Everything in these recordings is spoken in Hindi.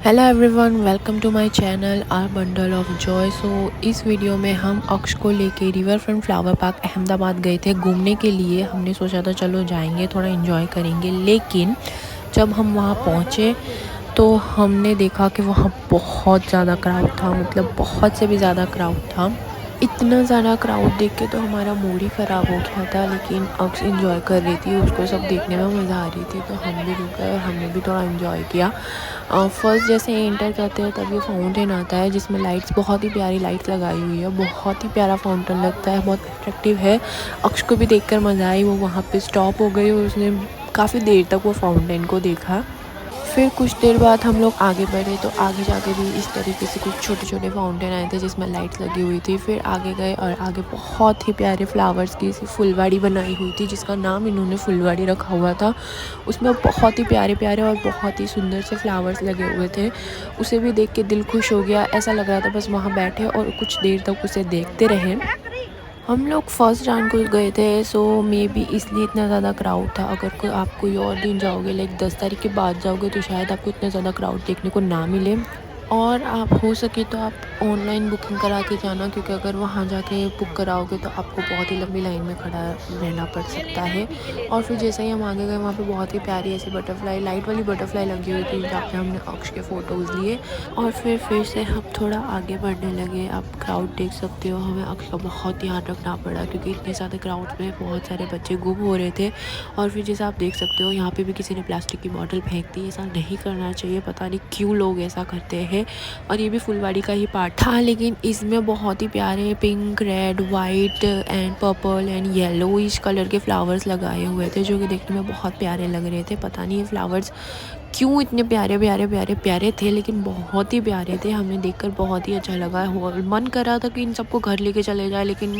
Hello everyone, welcome to my channel our bundle of joy. इस वीडियो में हम अक्ष को लेके river front flower park Ahmedabad गए थे घूमने के लिए। हमने सोचा था चलो जाएंगे, थोड़ा एंजॉय करेंगे, लेकिन जब हम वहाँ पहुँचे तो हमने देखा कि वहाँ बहुत ज़्यादा क्राउड था, मतलब बहुत से भी ज़्यादा क्राउड था। इतना ज़्यादा क्राउड देख के तो हमारा मूड ही ख़राब हो गया था, लेकिन अक्ष एंजॉय कर रही थी, उसको सब देखने में मज़ा आ रही थी, तो हम भी रुक गए और हमने भी थोड़ा एंजॉय किया। फर्स्ट जैसे एंटर करते हैं तब ये फाउंटेन आता है जिसमें लाइट्स, बहुत ही प्यारी लाइट्स लगाई हुई है, बहुत ही प्यारा फाउंटेन लगता है, बहुत अट्रैक्टिव है। अक्ष को भी देखकर मज़ा आई, वो वहाँ पे स्टॉप हो गई और उसने काफ़ी देर तक वो फाउंटेन को देखा। फिर कुछ देर बाद हम लोग आगे बढ़े तो आगे जाके भी इस तरीके से कुछ छोटे छोटे फाउंटेन आए थे जिसमें लाइट्स लगी हुई थी। फिर आगे गए और आगे बहुत ही प्यारे फ्लावर्स की सी फुलवाड़ी बनाई हुई थी जिसका नाम इन्होंने फुलवाड़ी रखा हुआ था। उसमें बहुत ही प्यारे प्यारे और बहुत ही सुंदर से फ्लावर्स लगे हुए थे। उसे भी देख के दिल खुश हो गया, ऐसा लग रहा था बस वहाँ बैठे और कुछ देर तक उसे देखते रहे। हम लोग फर्स्ट जान को गए थे, सो मे बी इसलिए इतना ज़्यादा क्राउड था। अगर आप कोई और दिन जाओगे, लाइक 10 तारीख के बाद जाओगे, तो शायद आपको इतना ज़्यादा क्राउड देखने को ना मिले। और आप हो सके तो आप ऑनलाइन बुकिंग करा के जाना, क्योंकि अगर वहाँ जाके बुक कराओगे तो आपको बहुत ही लंबी लाइन में खड़ा रहना पड़ सकता है। और फिर जैसे ही हम आगे गए वहाँ पे बहुत ही प्यारी ऐसी बटरफ्लाई, लाइट वाली बटरफ्लाई लगी हुई थी जहाँ पे हमने अक्ष के फ़ोटोज़ लिए। और फिर से हम थोड़ा आगे बढ़ने लगे। आप क्राउड देख सकते हो, हमें अक्ष का बहुत ध्यान रखना पड़ा क्योंकि इतने ज़्यादा क्राउड में बहुत सारे बच्चे गुम हो रहे थे। और फिर जैसे आप देख सकते हो यहाँ पे भी किसी ने प्लास्टिक की बॉटल फेंक दी। ऐसा नहीं करना चाहिए, पता नहीं क्यों लोग ऐसा करते हैं। और ये भी फुलवाड़ी का ही पार्ट था, लेकिन इसमें बहुत ही प्यारे pink, red, white and purple and yellowish colour के फ्लावर्स लगाए हुए थे जो कि देखने में बहुत प्यारे लग रहे थे। पता नहीं ये फ्लावर्स क्यों इतने प्यारे प्यारे प्यारे प्यारे थे, लेकिन बहुत ही प्यारे थे। हमें देखकर बहुत ही अच्छा लगा। मन कर रहा था कि इन सबको घर लेके चले जाए, लेकिन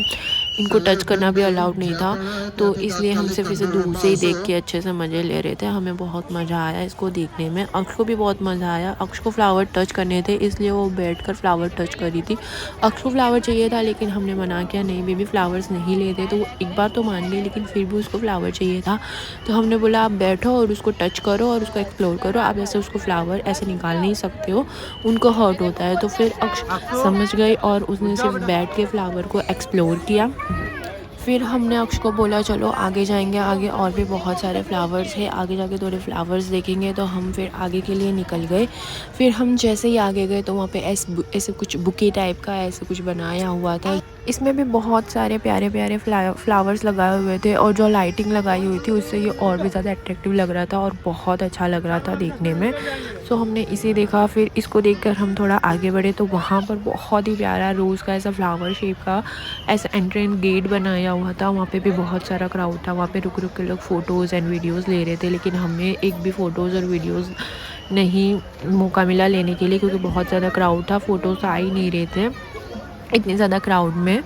इनको टच करना भी अलाउड नहीं था, तो इसलिए हम सिर्फ इसे दूर से ही देख के अच्छे से मज़े ले रहे थे। हमें बहुत मज़ा आया इसको देखने में। अक्ष को भी बहुत मज़ा आया। अक्ष को फ्लावर टच करने थे इसलिए वो बैठकर फ्लावर टच कर रही थी। अक्ष को फ्लावर चाहिए था लेकिन हमने मना किया, नहीं बेबी फ्लावर्स नहीं लेते। तो वो एक बार तो मान गई, लेकिन फिर भी उसको फ्लावर चाहिए था। तो हमने बोला आप बैठो और उसको टच करो और उसको एक्सप्लोर करो, आप ऐसे उसको फ्लावर ऐसे निकाल नहीं सकते हो, उनको हर्ट होता है। तो फिर अक्ष समझ गई और उसने सिर्फ बैठ के फ्लावर को एक्सप्लोर किया। फिर हमने अक्ष को बोला चलो आगे जाएंगे, आगे और भी बहुत सारे फ्लावर्स हैं, आगे जाके थोड़े फ्लावर्स देखेंगे। तो हम फिर आगे के लिए निकल गए। फिर हम जैसे ही आगे गए तो वहाँ पे ऐसे कुछ बुके टाइप का ऐसे कुछ बनाया हुआ था। इसमें भी बहुत सारे प्यारे प्यारे फ्लावर्स लगाए हुए थे और जो लाइटिंग लगाई हुई थी उससे ये और भी ज़्यादा अट्रैक्टिव लग रहा था और बहुत अच्छा लग रहा था देखने में। सो हमने इसे देखा। फिर इसको देखकर हम थोड़ा आगे बढ़े तो वहाँ पर बहुत ही प्यारा रोज़ का ऐसा फ्लावर शेप का ऐसा एंट्रेंस गेट बनाया हुआ था। वहाँ पे भी बहुत सारा क्राउड था। वहाँ पे रुक रुक के लोग फ़ोटोज़ एंड वीडियोज़ ले रहे थे, लेकिन हमें एक भी फ़ोटोज़ और वीडियोज़ नहीं मौका मिला लेने के लिए क्योंकि बहुत ज़्यादा क्राउड था। फ़ोटोज़ आ ही नहीं रहे थे इतने ज़्यादा क्राउड में।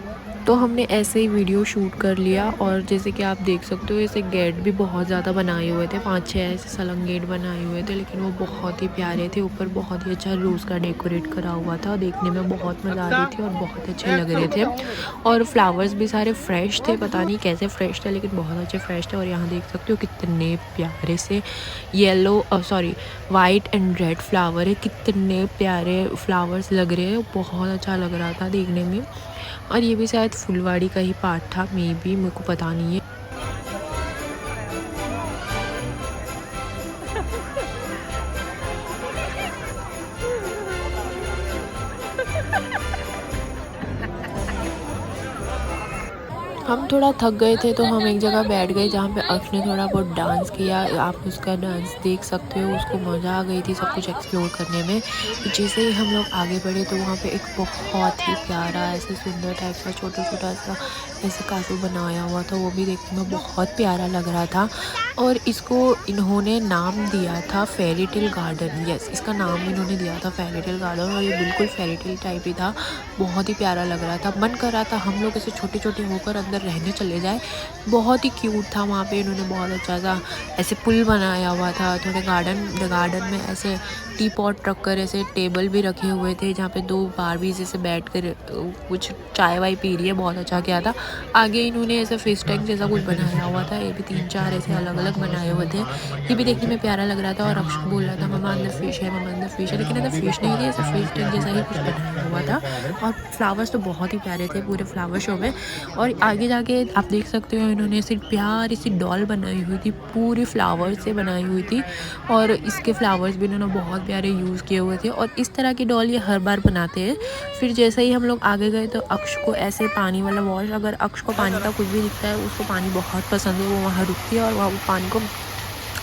तो हमने ऐसे ही वीडियो शूट कर लिया। और जैसे कि आप देख सकते हो ऐसे गेट भी बहुत ज़्यादा बनाए हुए थे, 5-6 ऐसे सलंग गेट बनाए हुए थे, लेकिन वो बहुत ही प्यारे थे। ऊपर बहुत ही अच्छा रोज़ का डेकोरेट करा हुआ था, देखने में बहुत मज़ा आ रही थी और बहुत अच्छे लग रहे थे। और फ्लावर्स भी सारे फ्रेश थे, पता नहीं कैसे फ्रेश थे लेकिन बहुत अच्छे फ्रेश थे। और यहाँ देख सकते हो कितने प्यारे से वाइट एंड रेड फ्लावर है, कितने प्यारे फ्लावर्स लग रहे हैं, बहुत अच्छा लग रहा था देखने में। और ये भी शायद फुलवाड़ी का ही पार्ट था, मे बी, मेरे को पता नहीं है। हम थोड़ा थक गए थे तो हम एक जगह बैठ गए जहाँ पे अक्ष ने थोड़ा बहुत डांस किया। आप उसका डांस देख सकते हो, उसको मज़ा आ गई थी सब कुछ एक्सप्लोर करने में। तो जैसे ही हम लोग आगे बढ़े तो वहाँ पे एक बहुत ही प्यारा ऐसे सुंदर टाइप का छोटा छोटा सा ऐसे काफी बनाया हुआ था, वो भी देखने में बहुत प्यारा लग रहा था। और इसको इन्होंने नाम दिया था फेरी टेल गार्डन। यस, इसका नाम इन्होंने दिया था फेरी टेल गार्डन और ये बिल्कुल फेरी टेल टाइप ही था, बहुत ही प्यारा लग रहा था। मन कर रहा था हम लोग ऐसे छोटे छोटे होकर अंदर रहने चले जाए। बहुत ही क्यूट था। वहाँ पे इन्होंने बहुत अच्छा सा ऐसे पुल बनाया हुआ था। थोड़े गार्डन में ऐसे टी पॉट रख कर ऐसे टेबल भी रखे हुए थे जहाँ पे 2 बारबीज ऐसे बैठ कर कुछ चाय वाय पी रही है, बहुत अच्छा किया था। आगे इन्होंने ऐसा फिश टैंक जैसा कुछ बनाया हुआ था, ये भी 3-4 ऐसे अलग-अलग बनाए हुए थे। ये भी देखने में प्यारा लग रहा था और अक्ष बोल रहा था मम्मा अंदर फिश है, मम्मा अंदर फिश है, लेकिन अंदर फिश नहीं थी, ऐसा फिश टैंक जैसा ही कुछ बनाया हुआ था। और फ्लावर्स तो बहुत ही प्यारे थे पूरे फ्लावर शो में। और आगे जाके आप देख सकते हो इन्होंने सिर्फ प्यारी सी डॉल बनाई हुई थी, पूरी फ्लावर से बनाई हुई थी और इसके फ्लावर्स भी इन्होंने बहुत प्यारे यूज़ किए हुए थे। और इस तरह की डॉल ये हर बार बनाते हैं। फिर जैसे ही हम लोग आगे गए तो अक्ष को ऐसे पानी वाला वॉश, अगर अक्ष को पानी का कुछ भी दिखता है, उसको पानी बहुत पसंद है, वो वहाँ रुकती है और वहाँ वो पानी को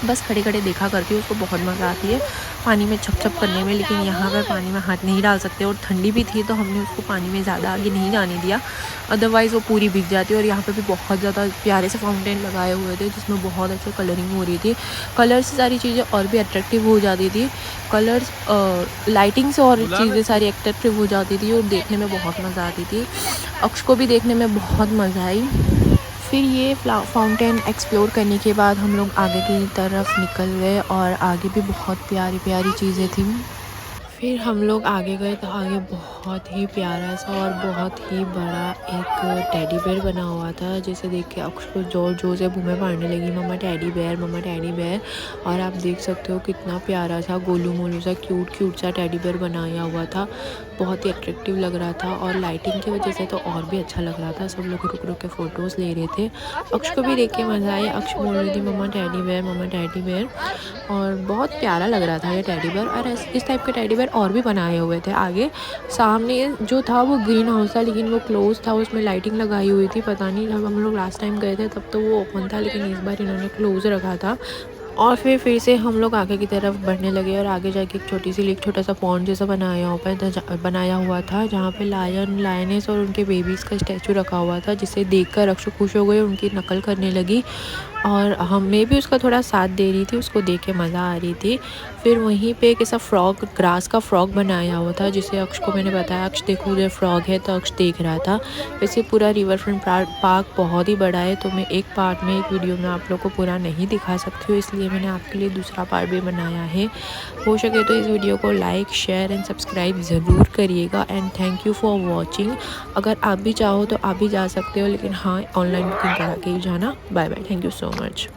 बस खड़े-खड़े देखा करती है, उसको बहुत मज़ा आती है पानी में छप-छप करने में। लेकिन यहाँ पर पानी में हाथ नहीं डाल सकते और ठंडी भी थी तो हमने उसको पानी में ज़्यादा आगे नहीं जाने दिया, अदरवाइज़ वो पूरी भीग जाती है। और यहाँ पे भी बहुत ज़्यादा प्यारे से फाउंटेन लगाए हुए थे जिसमें बहुत अच्छी कलरिंग हो रही थी। कलर से सारी चीज़ें और भी अट्रैक्टिव हो जाती थी, कलर्स लाइटिंग से और चीज़ें सारी अट्रैक्टिव हो जाती थी और देखने में बहुत मज़ा आती थी। अक्ष को भी देखने में बहुत मज़ा आई। फिर ये फाउंटेन एक्सप्लोर करने के बाद हम लोग आगे की तरफ निकल गए और आगे भी बहुत प्यारी प्यारी चीज़ें थी। फिर हम लोग आगे गए तो आगे बहुत ही प्यारा सा और बहुत ही बड़ा एक टेडी बेयर बना हुआ था, जिसे देख के अक्ष को जोर जोर से बूमें मारने लगी, मम्मा टेडी बेयर, मम्मा टेडी बेयर। और आप देख सकते हो कितना प्यारा सा गोलू मोलू सा क्यूट क्यूट सा टेडी बेयर बनाया हुआ था, बहुत ही अट्रैक्टिव लग रहा था। और लाइटिंग की वजह से तो और भी अच्छा लग रहा था, सब लोग रुक रुक के फ़ोटोज़ ले रहे थे। अक्ष को भी देख के मज़ा आया, अक्ष बोल रही थी मम्मा टेडी बेयर, मम्मा टेडी बेयर। और बहुत प्यारा लग रहा था ये टेडी बेयर। और इस टाइप के टेडी बेयर और भी बनाए हुए थे आगे। सामने जो था वो ग्रीन हाउस था, लेकिन वो क्लोज था, उसमें लाइटिंग लगाई हुई थी। पता नहीं, जब हम लोग लास्ट टाइम गए थे तब तो वो ओपन था, लेकिन इस बार इन्होंने क्लोज रखा था। और फिर से हम लोग आगे की तरफ बढ़ने लगे और आगे जाके एक छोटी सी लेक, छोटा सा पॉन्ड जैसा बनाया हुआ था जहाँ पे लायन, लायनेस और उनके बेबीज़ का स्टैचू रखा हुआ था, जिसे देखकर अक्षु खुश हो गई, उनकी नकल करने लगी। और मैं भी उसका थोड़ा साथ दे रही थी, उसको देख के मज़ा आ रही थी। फिर वहीं पे एक ऐसा फ्रॉग, ग्रास का फ्रॉग बनाया हुआ था, जिसे अक्ष को मैंने बताया, अक्ष देखो उधर फ्रॉग है, तो अक्ष देख रहा था। वैसे पूरा रिवर फ्रंट पार्क बहुत ही बड़ा है, तो मैं एक पार्ट में, एक वीडियो में आप लोग को पूरा नहीं दिखा सकती हूँ, इसलिए मैंने आपके लिए दूसरा पार्ट भी बनाया है। हो सके तो इस वीडियो को लाइक, शेयर एंड सब्सक्राइब ज़रूर करिएगा। And thank you for watching. अगर आप भी चाहो तो आप भी जा सकते हो, लेकिन हाँ, ऑनलाइन बुकिंग करा के ही जाना। Bye bye, thank you so much.